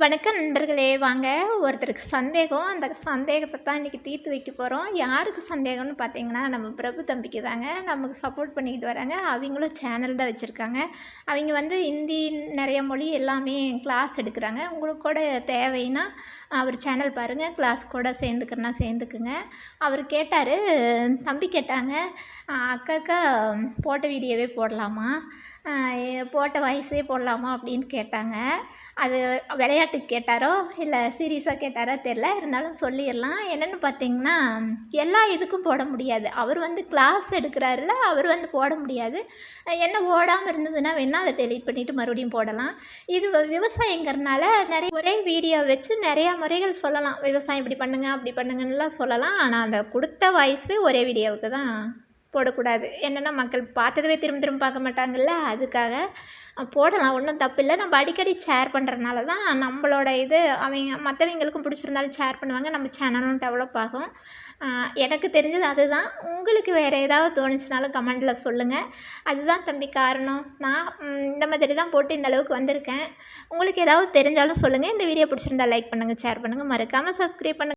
வணக்கம் நண்பர்களே, வாங்க ஒருத்தருக்கு சந்தேகம். அந்த சந்தேகத்தை தான் இன்றைக்கி தீர்த்து வைக்க போகிறோம். யாருக்கு சந்தேகம்னு பார்த்தீங்கன்னா, நம்ம பிரபு தம்பிக்கு தாங்க. நமக்கு சப்போர்ட் பண்ணிக்கிட்டு வராங்க. அவங்களும் சேனல் தான் வச்சுருக்காங்க. அவங்க ஹிந்தி நிறைய மொழி எல்லாமே கிளாஸ் எடுக்கிறாங்க. உங்களுக்கு கூட தேவைன்னா அவர் சேனல் பாருங்கள், கிளாஸ் கூட சேர்ந்துக்கிறனா சேர்ந்துக்குங்க. அவர் கேட்டார், தம்பி கேட்டாங்க, அக்கா போட்ட வீடியோவே போடலாமா, போட்ட வாய்ஸே போடலாமா அப்படின்னு கேட்டாங்க. அது விளையாட்டுக்கு கேட்டாரோ இல்லை சீரியஸாக கேட்டாரோ தெரில, இருந்தாலும் சொல்லிடலாம். என்னென்னு பார்த்தீங்கன்னா, எல்லா இதுக்கும் போட முடியாது. அவர் கிளாஸ் எடுக்கிறாருல, அவர் போட முடியாது. என்ன ஓடாமல் இருந்ததுன்னா வேணால் அதை டெலீட் பண்ணிவிட்டு மறுபடியும் போடலாம். இது விவசாயங்கிறதுனால நிறைய ஒரே வீடியோ வச்சு நிறையா முறைகள் சொல்லலாம். விவசாயம் இப்படி பண்ணுங்கள் அப்படி பண்ணுங்கன்னுலாம் சொல்லலாம். ஆனால் அந்த கொடுத்த வாய்ஸே ஒரே வீடியோவுக்கு தான் போடக்கூடாது. என்னென்னா மக்கள் பார்த்ததுவே திரும்ப திரும்ப பார்க்க மாட்டாங்கள்ல, அதுக்காக போடலாம். ஒன்றும் தப்பில்லை. நம்ம அடிக்கடி ஷேர் பண்ணுறதுனால தான் நம்மளோட இது மற்றவங்களுக்கும் பிடிச்சிருந்தாலும் ஷேர் பண்ணுவாங்க. நம்ம சேனலும் டெவலப் ஆகும். எனக்கு தெரிஞ்சது அதுதான். உங்களுக்கு வேறு ஏதாவது தோணுச்சுனாலும் கமெண்டில் சொல்லுங்கள். அதுதான் தம்பி காரணம். நான் இந்த மாதிரி தான் போட்டு இந்த அளவுக்கு வந்திருக்கேன். உங்களுக்கு ஏதாவது தெரிஞ்சாலும் சொல்லுங்கள். இந்த வீடியோ பிடிச்சிருந்தா லைக் பண்ணுங்கள், ஷேர் பண்ணுங்கள், மறக்காமல் சப்ஸ்கிரைப் பண்ணுங்கள்.